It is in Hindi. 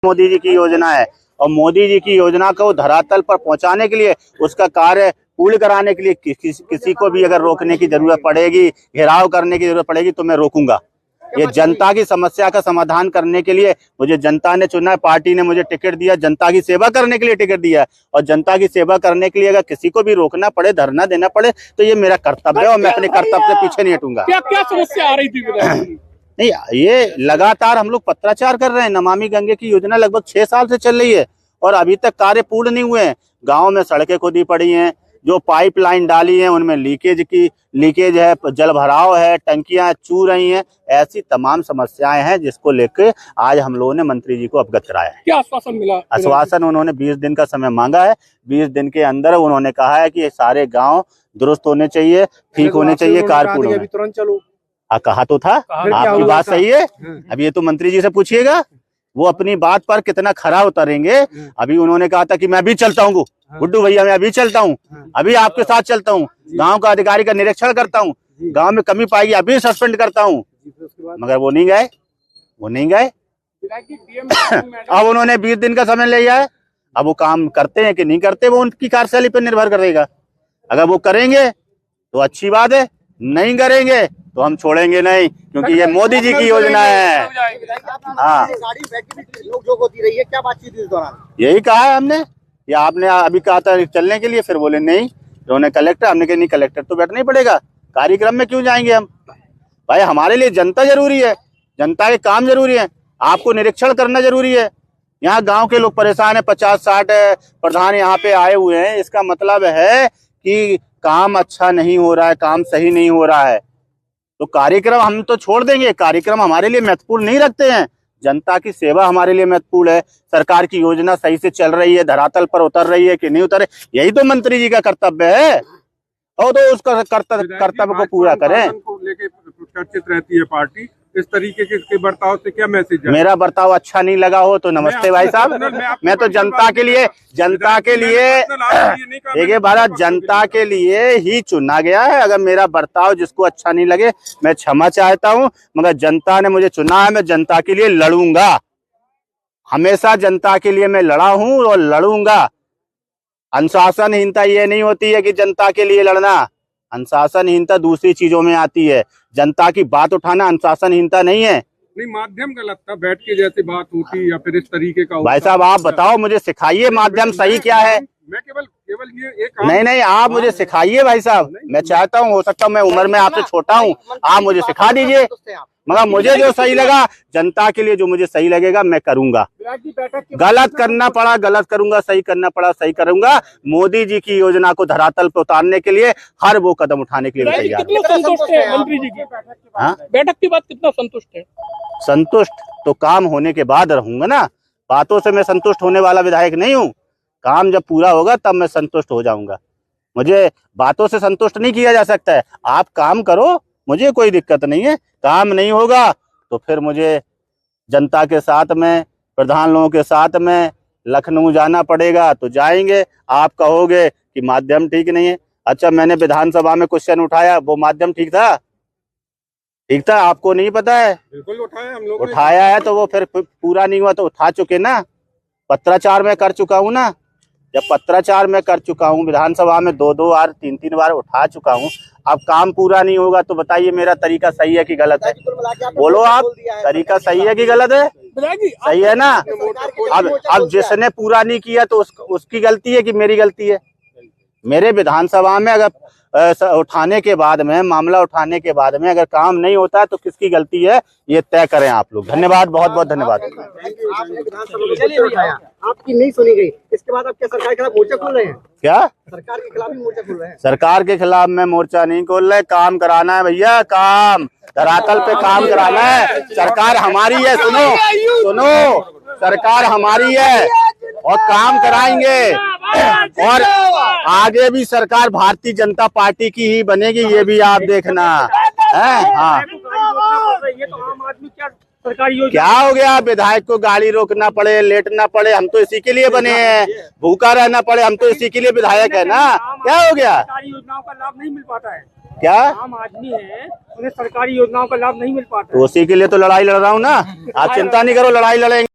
मोदी जी की योजना है और मोदी जी की योजना को धरातल पर पहुंचाने के लिए, उसका कार्य पूर्ण कराने के लिए किसी को भी अगर रोकने की जरूरत पड़ेगी, घेराव करने की जरूरत पड़ेगी तो मैं रोकूंगा। ये जनता की समस्या का समाधान करने के लिए मुझे जनता ने चुना है, पार्टी ने मुझे टिकट दिया, जनता की सेवा करने के लिए टिकट दिया है। और जनता की सेवा करने के लिए अगर किसी को भी रोकना पड़े, धरना देना पड़े तो ये मेरा कर्तव्य है और मैं अपने कर्तव्य से पीछे नहीं हटूंगा। क्या क्या समस्या आ रही थी? नहीं, ये लगातार हम लोग पत्राचार कर रहे हैं। नमामि गंगे की योजना लगभग 6 साल से चल रही है और अभी तक कार्य पूर्ण नहीं हुए हैं। गाँव में सड़कें खोदी पड़ी हैं, जो पाइपलाइन डाली है उनमें लीकेज है, जल भराव है, टंकियां चू रही हैं। ऐसी तमाम समस्याएं हैं जिसको लेकर आज हम लोगों ने मंत्री जी को अवगत कराया है। क्या आश्वासन मिला? आश्वासन उन्होंने 20 दिन का समय मांगा है। 20 दिन के अंदर उन्होंने कहा है कि ये सारे गांव दुरुस्त होने चाहिए, ठीक होने चाहिए, कारपूर्ण तुरंत चलो। कहा तो था, आपकी बात सही है। अब ये तो मंत्री जी से पूछिएगा, वो अपनी बात पर कितना खरा उतरेंगे। अभी उन्होंने कहा था कि मैं भी चलता हूँ गुड्डू भैया, मैं अभी चलता हूँ, अभी आपके साथ चलता हूँ, गांव का अधिकारी का निरीक्षण करता हूँ, गांव में कमी पाएगी अभी सस्पेंड करता हूँ, मगर वो नहीं गए। अब उन्होंने 20 दिन का समय लिया है। अब वो काम करते हैं कि नहीं करते, वो उनकी कार्यशैली पर निर्भर करेगा। अगर वो करेंगे तो अच्छी बात है, नहीं करेंगे तो हम छोड़ेंगे नहीं, क्योंकि ये मोदी जी की योजना है। हाँ, होती रही है, क्या बातचीत इस दौरान? यही कहा है हमने, या आपने अभी कहा था चलने के लिए, फिर बोले नहीं, उन्होंने कलेक्टर, हमने कहा नहीं कलेक्टर तो बैठना ही पड़ेगा, कार्यक्रम में क्यों जाएंगे हम? भाई हमारे लिए जनता जरूरी है, जनता के काम जरूरी है, आपको निरीक्षण करना जरूरी है। यहाँ गांव के लोग परेशान है, 50-60 प्रधान यहाँ पे आए हुए हैं, इसका मतलब है कि काम अच्छा नहीं हो रहा है, काम सही नहीं हो रहा है। तो कार्यक्रम हम तो छोड़ देंगे, कार्यक्रम हमारे लिए महत्वपूर्ण नहीं रखते हैं। जनता की सेवा हमारे लिए महत्वपूर्ण है। सरकार की योजना सही से चल रही है, धरातल पर उतर रही है कि नहीं उतर रही, यही तो मंत्री जी का कर्तव्य है। और तो उसका कर्तव्य को पूरा करें। चर्चित रहती है पार्टी, इस तरीके के बर्ताव से क्या मैसेज है? मेरा बर्ताव अच्छा नहीं लगा हो तो नमस्ते भाई साहब, मैं तो जनता के लिए देखिए भारत जनता के लिए ही चुना गया है। अगर मेरा बर्ताव जिसको अच्छा नहीं लगे मैं क्षमा चाहता हूं, मगर जनता ने मुझे चुना है, मैं जनता के लिए लड़ूंगा। हमेशा जनता के लिए मैं लड़ा हूं और लड़ूंगा। अनुशासनहीनता ये नहीं होती है कि जनता के लिए लड़ना, अनुशासनहीनता दूसरी चीजों में आती है। जनता की बात उठाना अनुशासनहीनता नहीं है। नहीं, माध्यम गलत था, बैठ के जैसे बात होती या फिर इस तरीके का। भाई साहब आप बताओ, मुझे सिखाइए माध्यम सही क्या है। मैं केवल ये एक नहीं, आप मुझे सिखाइए भाई साहब, मैं चाहता हूँ, हो सकता है मैं उम्र में आपसे छोटा हूँ, आप मुझे सिखा दीजिए, मगर मुझे जो सही लगा, जनता के लिए जो मुझे सही लगेगा मैं करूंगा। गलत करना पड़ा गलत करूंगा, सही करना पड़ा सही करूंगा। मोदी जी की योजना को धरातल पर उतारने के लिए हर वो कदम उठाने के लिए तैयार। संतुष्ट है मंत्री जी की बैठक के बाद? कितना संतुष्ट है? संतुष्ट तो काम होने के बाद रहूंगा ना, बातों से मैं संतुष्ट होने वाला विधायक नहीं हूँ। काम जब पूरा होगा तब मैं संतुष्ट हो जाऊंगा। मुझे बातों से संतुष्ट नहीं किया जा सकता है। आप काम करो, मुझे कोई दिक्कत नहीं है। काम नहीं होगा तो फिर मुझे जनता के साथ में, प्रधान लोगों के साथ में लखनऊ जाना पड़ेगा तो जाएंगे। आप कहोगे कि माध्यम ठीक नहीं है, अच्छा मैंने विधानसभा में क्वेश्चन उठाया, वो माध्यम ठीक था? ठीक था, आपको नहीं पता है? बिल्कुल उठाया हम लोग, उठाया है तो वो फिर पूरा नहीं हुआ तो उठा चुके ना। पत्राचार में कर चुका हूँ ना, जब पत्राचार में कर चुका हूँ, विधानसभा में 2-2 बार 3-3 बार उठा चुका हूँ। अब काम पूरा नहीं होगा तो बताइए मेरा तरीका सही है कि गलत है? बोलो आप, तरीका सही है कि गलत है? सही है ना। अब जिसने पूरा नहीं किया तो उसकी गलती है कि मेरी गलती है? मेरे विधानसभा में अगर उठाने के बाद में, मामला उठाने के बाद में अगर काम नहीं होता है तो किसकी गलती है, ये तय करें आप लोग। धन्यवाद, बहुत बहुत धन्यवाद। आपकी नहीं सुनी गई, इसके बाद आप क्या सरकार के खिलाफ मोर्चा खोल रहे हैं? क्या सरकार के खिलाफ ही मोर्चा खोल रहे हैं? सरकार के खिलाफ मैं मोर्चा नहीं खोल रहे, काम कराना है भैया, काम धरातल पे काम कराना है। सरकार हमारी है, सुनो, सरकार हमारी है और काम कराएंगे। और आगे भी सरकार भारतीय जनता पार्टी की ही बनेगी, ये भी आप देखना है। हाँ, क्या हो गया, विधायक को गाड़ी रोकना पड़े, लेटना पड़े, हम तो इसी के लिए बने हैं। भूखा रहना पड़े, हम तो इसी के लिए विधायक है ना। क्या हो गया? सरकारी योजनाओं का लाभ नहीं मिल पाता है। क्या आम आदमी है, उन्हें सरकारी योजनाओं का लाभ नहीं मिल पाता है। तो उसी के लिए तो लड़ाई लड़ रहा हूँ ना। आप चिंता नहीं करो, लड़ाई लड़ेंगे।